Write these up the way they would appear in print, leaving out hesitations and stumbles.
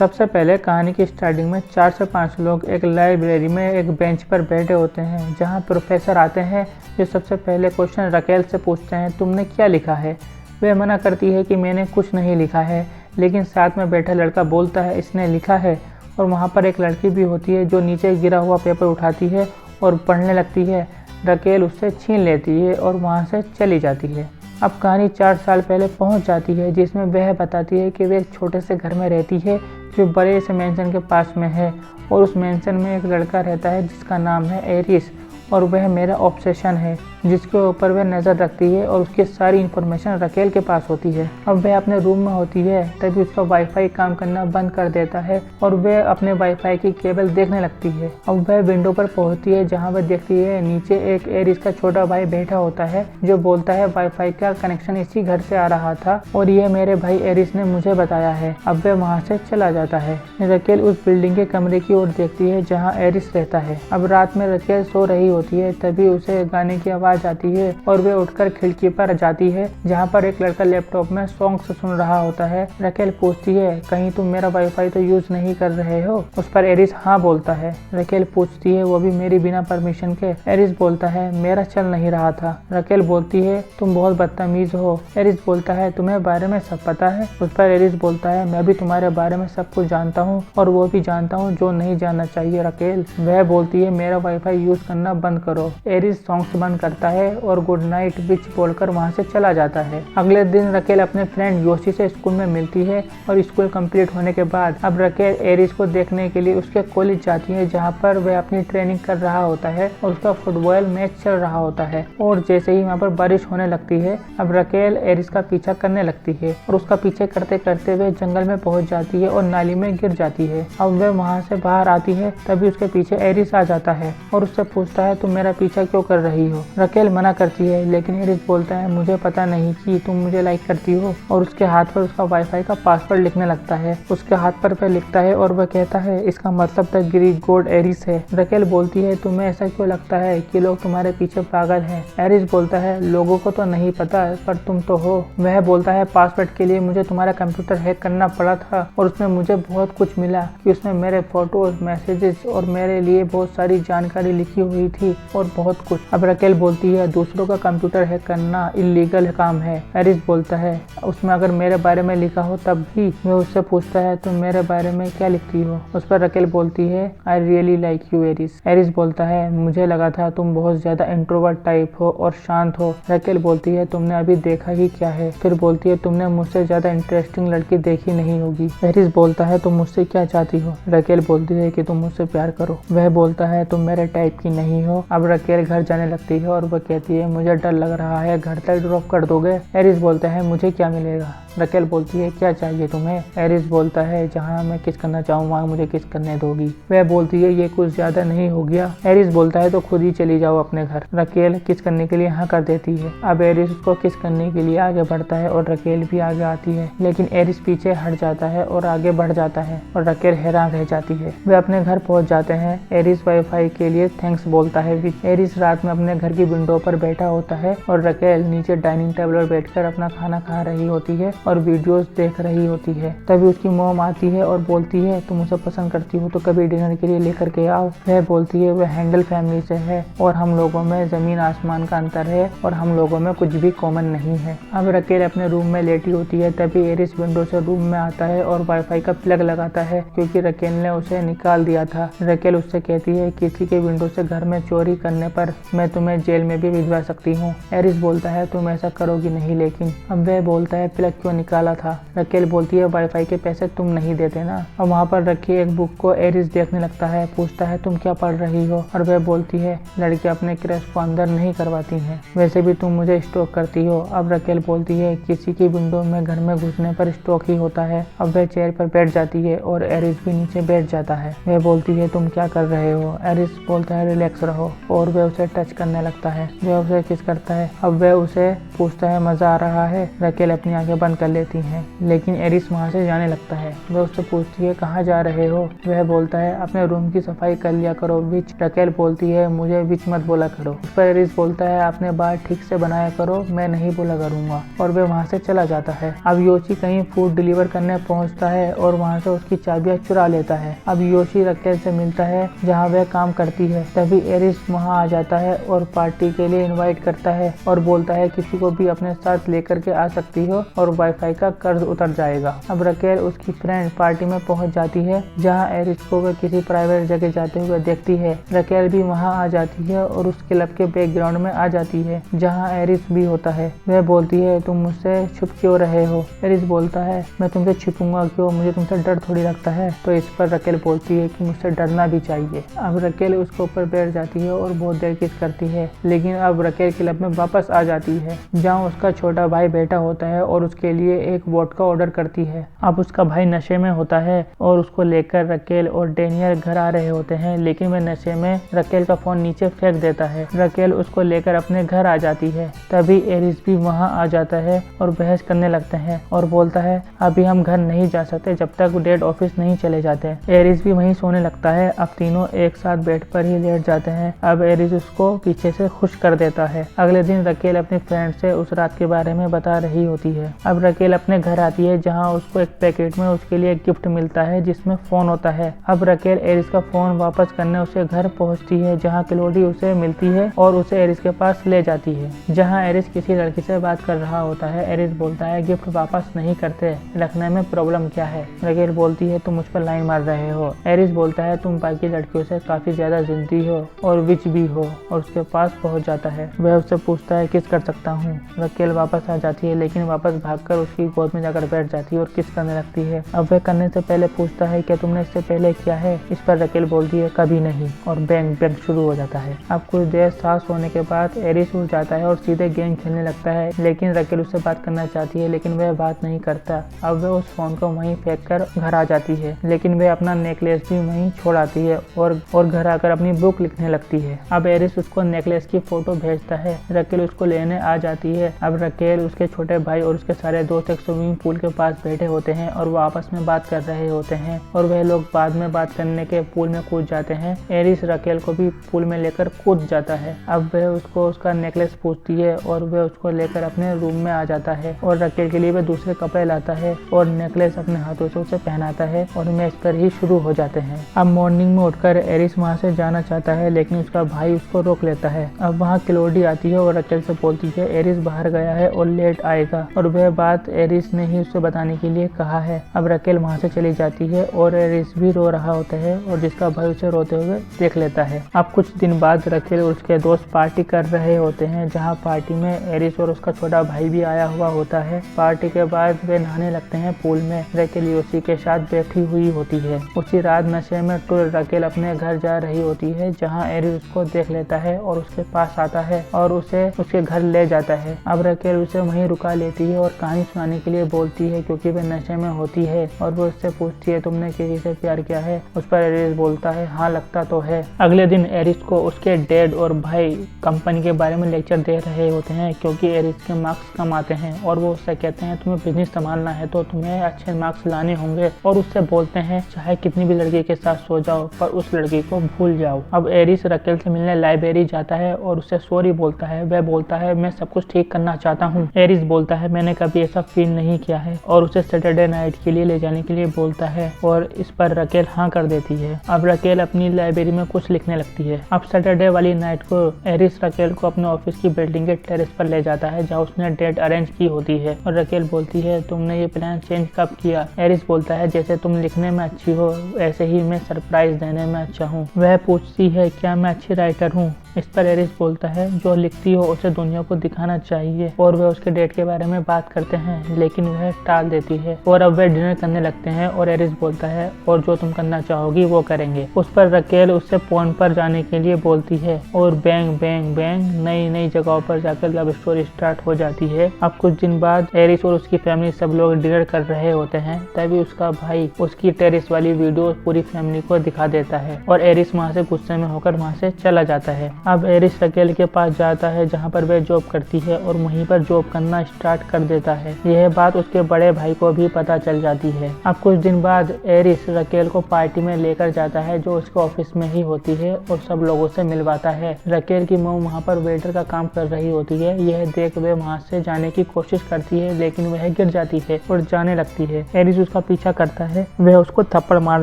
सबसे पहले कहानी की स्टार्टिंग में 4 से 5 लोग एक लाइब्रेरी में एक बेंच पर बैठे होते हैं, जहां प्रोफेसर आते हैं जो सबसे पहले क्वेश्चन रकेल से पूछते हैं, तुमने क्या लिखा है। वह मना करती है कि मैंने कुछ नहीं लिखा है, लेकिन साथ में बैठा लड़का बोलता है इसने लिखा है। और वहां पर एक लड़की भी होती है जो नीचे गिरा हुआ पेपर उठाती है और पढ़ने लगती है। रकेल उससे छीन लेती है और वहां से चली जाती है। अब कहानी 4 साल पहले पहुंच जाती है, जिसमें वह बताती है कि वह एक छोटे से घर में रहती है जो बड़े से मेंशन के पास में है, और उस मेंशन में एक लड़का रहता है जिसका नाम है एरिस, और वह मेरा ऑब्सेशन है जिसके ऊपर वह नज़र रखती है, और उसकी सारी इन्फॉर्मेशन रकेल के पास होती है। अब वह अपने रूम में होती है तभी उसका वाईफाई काम करना बंद कर देता है और वह अपने वाईफाई की केबल देखने लगती है। अब वह विंडो पर पहुंचती है जहां वह देखती है नीचे एक एरिस का छोटा भाई बैठा होता है जो बोलता है वाईफाई का कनेक्शन इसी घर से आ रहा था और ये मेरे भाई एरिस ने मुझे बताया है। अब वह वहाँ से चला जाता है। रकेल उस बिल्डिंग के कमरे की ओर देखती है जहाँ एरिस रहता है। अब रात में रकेल सो रही होती है तभी उसे गाने की आवाज आती है और वे उठकर खिड़की पर जाती है जहां पर एक लड़का लैपटॉप में सॉन्ग्स सुन रहा होता है। रकेल पूछती है कहीं तुम मेरा वाईफाई तो यूज नहीं कर रहे हो। उस पर एरिस हाँ बोलता है। रकेल पूछती है वो भी मेरी बिना परमिशन के। एरिस बोलता है मेरा चल नहीं रहा था। रकेल बोलती है तुम बहुत बदतमीज हो। एरिस बोलता है तुम्हें बारे में सब पता है। उस पर एरिस बोलता है मैं भी तुम्हारे बारे में सब कुछ जानता हूँ और वो भी जानता हूँ जो नहीं जानना चाहिए। रकेल वह बोलती है मेरा वाईफाई यूज करना बंद करो। एरिस सॉन्ग्स बंद करता है और गुड नाइट विच बोलकर वहां से चला जाता है। अगले दिन रकेल अपने फ्रेंड योशी से स्कूल में मिलती है और स्कूल कंप्लीट होने के बाद अब रकेल एरिस को देखने के लिए उसके कॉलेज जाती है जहां पर वह अपनी ट्रेनिंग कर रहा होता है और उसका फुटबॉल मैच चल रहा होता है। और जैसे ही वहां पर बारिश होने लगती है अब रकेल एरिस का पीछा करने लगती है और उसका पीछे करते करते वह जंगल में पहुंच जाती है और नाली में गिर जाती है। अब वह वहां से बाहर आती है तभी उसके पीछे एरिस आ जाता है और उससे पूछता है तुम मेरा पीछा क्यों कर रही हो। रकेल मना करती है लेकिन एरिस बोलता है मुझे पता नहीं कि तुम मुझे लाइक करती हो, और उसके हाथ पर उसका वाईफाई का पासवर्ड लिखने लगता है। उसके हाथ पर वह लिखता है और वह कहता है इसका मतलब द ग्रीक गॉड एरिस है। रकेल बोलती है तुम्हें ऐसा क्यों लगता है कि लोग तुम्हारे पीछे पागल हैं। एरिस बोलता है लोगों को तो नहीं पता पर तुम तो हो। वह बोलता है पासवर्ड के लिए मुझे तुम्हारा कंप्यूटर हैक करना पड़ा था और उसमें मुझे बहुत कुछ मिला कि उसमें मेरे फोटोज मैसेजेस और मेरे लिए बहुत सारी जानकारी लिखी हुई थी और बहुत कुछ। अब रकेल बोलती है दूसरों का कंप्यूटर हैक करना इलीगल काम है। एरिस बोलता है उसमें अगर मेरे बारे में लिखा हो तब भी। वह उससे पूछता है तुम मेरे बारे में क्या लिखती हो। उस पर रकेल बोलती है I really like you Aris. Aris बोलता है मुझे लगा था तुम बहुत ज्यादा इंट्रोवर्ट टाइप हो और शांत हो। रकेल बोलती है तुमने अभी देखा ही क्या है। फिर बोलती है तुमने मुझसे ज्यादा इंटरेस्टिंग लड़की देखी नहीं होगी। एरिस बोलता है तुम मुझसे क्या चाहती हो। रकेल बोलती है कि तुम मुझसे प्यार करो। वह बोलता है तुम मेरे टाइप की नहीं हो। अब रकेल घर जाने लगती है और वह कहती है मुझे डर लग रहा है, घर तक ड्रॉप कर दोगे। एरिस बोलता है मुझे क्या मिलेगा। रकेल बोलती है क्या चाहिए तुम्हें। एरिस बोलता है जहाँ मैं किस करना चाहूँ वहाँ मुझे किस करने दोगी। वह बोलती है ये कुछ ज्यादा नहीं हो गया। एरिस बोलता है तो खुद ही चली जाओ अपने घर। रकेल किस करने के लिए हाँ कर देती है। अब एरिस उसको किस करने के लिए आगे बढ़ता है और रकेल भी आगे आती है, लेकिन एरिस पीछे हट जाता है और आगे बढ़ जाता है और रकेल हैरान रह जाती है। वे अपने घर पहुंच जाते हैं। एरिस वाईफाई के लिए थैंक्स बोलता है। एरिस रात में अपने घर की विंडो पर बैठा होता है और रकेल नीचे डाइनिंग टेबल पर बैठकर अपना खाना खा रही होती है और वीडियोस देख रही होती है। तभी उसकी मॉम आती है और बोलती है तुम उसे पसंद करती हो तो कभी डिनर के लिए लेकर के आओ। वह बोलती है वह हैंडल फैमिली से है और हम लोगों में जमीन आसमान का अंतर है और हम लोगों में कुछ भी कॉमन नहीं है। अब रकेल अपने रूम में लेटी होती है तभी एरिस विंडो से रूम में आता है और वाईफाई का प्लग लगाता है क्योंकि रकेल ने उसे निकाल दिया था। रकेल उससे कहती है किसी के विंडो से घर में चोरी करने पर मैं तुम्हें जेल में भी भिजवा सकती हूँ। एरिस बोलता है तुम ऐसा करोगी नहीं। लेकिन अब वह बोलता है प्लग क्यों निकाला था। रकेल बोलती है वाईफाई के पैसे तुम नहीं देते ना। और वहाँ पर रखी एक बुक को एरिस देखने लगता है। पूछता है तुम क्या पढ़ रही हो और वह बोलती है लड़कियां अपने क्रश को अंदर नहीं करवाती हैं, वैसे भी तुम मुझे स्टॉक करती हो। अब रकेल बोलती है किसी की विंडो में घर में घुसने पर स्टॉक ही होता है। अब वह चेयर पर बैठ जाती है और एरिस भी नीचे बैठ जाता है। वह बोलती है तुम क्या कर रहे हो। एरिस बोलता है रिलैक्स रहो और वह उसे टच करने लगता होता है। वह उसे किस करता है। अब वह उसे पूछता है मजा आ रहा है। रकेल अपनी आंखें बंद कर लेती है, लेकिन एरिस वहाँ से जाने लगता है। वह उससे पूछती है कहाँ जा रहे हो। वह बोलता है अपने रूम की सफाई कर लिया करो विच। रकेल बोलती है मुझे विच मत बोला करो। उस पर एरिस बोलता है अपने बाल ठीक से बनाया करो, मैं नहीं बोला करूंगा, और वह वहाँ से चला जाता है। अब योशी कहीं फूड डिलीवर करने पहुँचता है और वहाँ से उसकी चाबियां चुरा लेता है। अब योशी रकेल से मिलता है जहाँ वह काम करती है। तभी एरिस वहाँ आ जाता है और पार्टी के लिए इनवाइट करता है और बोलता है किसी को भी अपने साथ लेकर के आ सकती हो और वाईफाई का कर्ज उतर जाएगा। अब रकेल उसकी फ्रेंड पार्टी में पहुँच जाती है जहाँ एरिस को वह किसी प्राइवेट जगह जाते हुए देखती है। रकेल भी वहाँ आ जाती है और उस क्लब के बैकग्राउंड में आ जाती है जहाँ एरिस भी होता है। वह बोलती है तुम मुझसे छुप क्यों रहे हो। एरिस बोलता है मैं तुमसे छुपूंगा क्यों, मुझे तुमसे डर थोड़ी लगता है। तो इस पर रकेल बोलती है कि मुझसे डरना भी चाहिए। अब रकेल उसके ऊपर बैठ जाती है और बहुत देर किस करती है, लेकिन अब रकेल क्लब में वापस आ जाती है जहाँ उसका छोटा भाई बैठा होता है और उसके लिए एक वोडका ऑर्डर करती है। अब उसका भाई नशे में होता है और उसको लेकर रकेल और डेनियल घर आ रहे होते हैं, लेकिन वह नशे में रकेल का फोन नीचे फेंक देता है। रकेल उसको लेकर अपने घर आ जाती है। तभी एरिस भी वहाँ आ जाता है और बहस करने लगते हैं और बोलता है अभी हम घर नहीं जा सकते जब तक डैड ऑफिस नहीं चले जाते। एरिस भी वहीं सोने लगता है। अब तीनों एक साथ बेड पर ही लेट जाते हैं। अब एरिस उसको पीछे से खुश कर देता है। अगले दिन रकेल अपनी फ्रेंड से उस रात के बारे में बता रही होती है। अब रकेल अपने घर आती है जहाँ उसको एक पैकेट में उसके लिए एक गिफ्ट मिलता है जिसमें फोन होता है। अब रकेल एरिस का फोन वापस करने उसे घर पहुँचती है जहाँ क्लोडी उसे मिलती है और उसे एरिस के पास ले जाती है जहाँ एरिस किसी लड़की से बात कर रहा होता है। एरिस बोलता है गिफ्ट वापस नहीं करते, रखने में प्रॉब्लम क्या है। रकेल बोलती है तुम मुझ पर लाइन मार रहे हो। एरिस बोलता है तुम बाकी लड़कियों से काफी ज्यादा जिद्दी हो और विच भी हो, और उसके पास पहुंच जाता है। वह उससे पूछता है किस कर सकता हूँ। रकेल वापस आ जाती है लेकिन वापस भागकर उसकी गोद में जाकर बैठ जाती है और किस करने लगती है। अब वह करने से पहले पूछता है क्या तुमने इससे पहले किया है। इस पर रकेल बोलती है कभी नहीं, और बैंग बैंग शुरू हो जाता है। अब कुछ देर सांस होने के बाद एरिस उठ जाता है और सीधे गेम खेलने लगता है, लेकिन रकेल उससे बात करना चाहती है लेकिन वह बात नहीं करता। अब वह उस फोन को वहीं फेंक कर घर आ जाती है, लेकिन वह अपना नेकलेस भी वहीं छोड़ आती है और घर आकर अपनी बुक लिखने लगती है। अब एरिस उसको नेकलेस की फोटो भेजता है। रकेल उसको लेने आ जाती है। अब रकेल, उसके छोटे भाई और उसके सारे दोस्त एक स्विमिंग पूल के पास बैठे होते हैं और वो आपस में बात कर रहे होते हैं और वह लोग बाद में बात करने के पूल में कूद जाते हैं। एरिस रकेल को भी पूल में लेकर कूद जाता है। अब वह उसको उसका नेकलेस पूछती है और वह उसको लेकर अपने रूम में आ जाता है और रकेल के लिए वह दूसरे कपड़े लाता है और नेकलेस अपने हाथों से उसे पहनाता है और मैच पर ही शुरू हो जाते हैं। अब मॉर्निंग में उठकर एरिस वहाँ से जाना चाहता है लेकिन उसका भाई उसको रोक लेता है। अब वहाँ क्लोडी आती है और रकेल से बोलती है एरिस बाहर गया है और लेट आएगा, और वह बात एरिस ने ही उससे बताने के लिए कहा है। अब रकेल वहाँ से चली जाती है और एरिस भी रो रहा होता है और जिसका भाई उसे रोते हुए देख लेता है। अब कुछ दिन बाद रकेल और उसके दोस्त पार्टी कर रहे होते हैं जहाँ पार्टी में एरिस और उसका छोटा भाई भी आया हुआ होता है। पार्टी के बाद वे नहाने लगते हैं पूल में। रकेल योशी के साथ बैठी हुई होती है। उसी रात नशे में टुल रकेल अपने घर जा रही होती है जहाँ एरिस उसको देख लेता है और उसके पास आता है और उसे उसके घर ले जाता है। अब रकेल उसे वहीं रुका लेती है और कहानी सुनाने के लिए बोलती है क्योंकि वह नशे में होती है, और वो उससे पूछती है तुमने किसी से प्यार किया है। उस पर एरिस बोलता है हाँ लगता तो है। अगले दिन एरिस को उसके डैड और भाई कंपनी के बारे में लेक्चर दे रहे होते हैं क्योंकि एरिस के मार्क्स कम आते हैं और वो उससे कहते हैं तुम्हें बिजनेस संभालना है तो तुम्हें अच्छे मार्क्स लाने होंगे, और उससे बोलते हैं चाहे कितनी भी लड़की के साथ सो जाओ पर उस लड़की को भूल जाओ। अब एरिस रकेल से मिलने लाइब्रेरी जाता है और उससे सॉरी बोलता है। वह बोलता है मैं सब कुछ ठीक करना चाहता हूँ। एरिस बोलता है मैंने कभी ऐसा फील नहीं किया है और उसे सैटरडे नाइट के लिए ले जाने के लिए बोलता है और इस पर रकेल हाँ कर देती है। अब रकेल अपनी लाइब्रेरी में कुछ लिखने लगती है। अब सैटरडे वाली नाइट को एरिस रकेल को अपने ऑफिस की बिल्डिंग के टेरेस पर ले जाता है जहाँ उसने डेट अरेंज की होती है और रकेल बोलती है तुमने ये प्लान चेंज कब किया। एरिस बोलता है जैसे तुम लिखने में अच्छी हो ऐसे ही मैं सरप्राइज देने में अच्छा हूँ। वह पूछती है क्या मैं अच्छी राइटर हूँ। इस पर एरिस बोलता है जो लिखती हो उसे दुनिया को दिखाना चाहिए, और वह उसके डेट के बारे में बात करते हैं लेकिन वह टाल देती है और अब वह डिनर करने लगते हैं और एरिस बोलता है और जो तुम करना चाहोगी वो करेंगे। उस पर रकेल उससे पॉइंट पर जाने के लिए बोलती है और बैंग बैंग बैंग नई नई जगहों पर जाकर लव स्टोरी स्टार्ट हो जाती है। अब कुछ दिन बाद एरिस और उसकी फैमिली सब लोग डिनर कर रहे होते हैं तभी उसका भाई उसकी टेरेस वाली वीडियो पूरी फैमिली को दिखा देता है और एरिस वहाँ से गुस्से में होकर वहाँ से चला जाता है। अब एरिस रकेल के पास जाता है जहाँ पर वह जॉब करती है और वहीं पर जॉब करना स्टार्ट कर देता है। यह बात उसके बड़े भाई को भी पता चल जाती है। अब कुछ दिन बाद एरिस रकेल को पार्टी में लेकर जाता है जो उसके ऑफिस में ही होती है और सब लोगों से मिलवाता है। रकेल की मॉम वहाँ पर वेटर का काम कर रही होती है। यह देख वह वहाँ से जाने की कोशिश करती है लेकिन वह गिर जाती है और जाने लगती है। एरिस उसका पीछा करता है। वह उसको थप्पड़ मार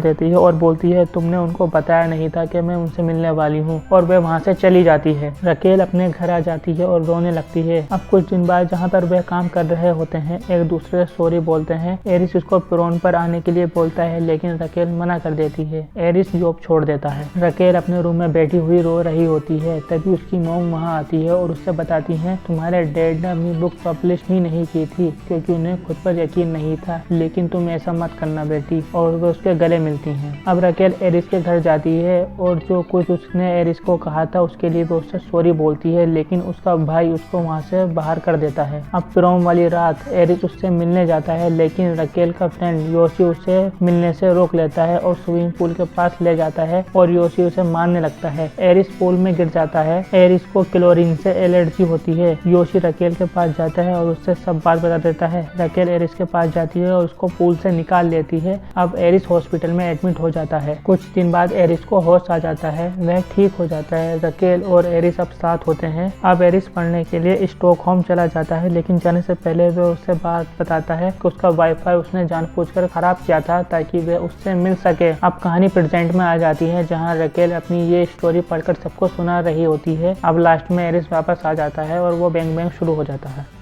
देती है और बोलती है तुमने उनको बताया नहीं था कि मैं उनसे मिलने वाली हूँ, और वह वहाँ से चली जाती है। रकेल अपने घर आ जाती है और रोने लगती है। अब कुछ दिन बाद जहाँ पर वह काम कर रहे होते हैं एक दूसरे से सॉरी बोलते हैं। एरिस उसको पिरोन पर आने के लिए बोलता है लेकिन रकेल मना कर देती है। एरिस जॉब छोड़ देता है। रकेल अपने रूम में बैठी हुई रो रही होती है। तभी उसकी मॉम वहाँ आती है और उससे बताती है तुम्हारे डैड ने अपनी बुक पब्लिश ही नहीं की थी क्योंकि उन्हें खुद पर यकीन नहीं था, लेकिन तुम ऐसा मत करना बेटी, और वे उसके गले मिलती हैं। अब रकेल एरिस के घर जाती है और जो कुछ उसने एरिस को कहा था उसके लिए वो उससे सॉरी बोलती है, लेकिन उसका भाई उसको वहाँ से बाहर कर देता है। अब पिरोम वाली रात एरिस उससे मिलने जाता है लेकिन रकेल का फ्रेंड योशी उसे मिलने से रोक लेता है और स्विमिंग पूल के पास ले जाता है और योशी उसे मारने लगता है। एरिस पूल में गिर जाता है। एरिस को क्लोरीन से एलर्जी होती है। योशी रकेल के पास जाता है और उससे सब बात बता देता है। रकेल एरिस के पास जाती है और उसको पूल से निकाल लेती है। अब एरिस हॉस्पिटल में एडमिट हो जाता है। कुछ दिन बाद एरिस को होश आ जाता है। वह ठीक हो जाता है। रकेल और एरिस अब साथ होते हैं। अब एरिस पढ़ने के लिए स्टॉकहोम चला जाता है लेकिन जाने से पहले वह उससे बात बताता है कि उसका वाईफाई उसने जानबूझकर खराब किया था ताकि वह उससे मिल सके। अब कहानी प्रेजेंट में आ जाती है जहाँ रकेल अपनी ये स्टोरी पढ़कर सबको सुना रही होती है। अब लास्ट में एरिस वापस आ जाता है और वो बैंग बैंग शुरू हो जाता है।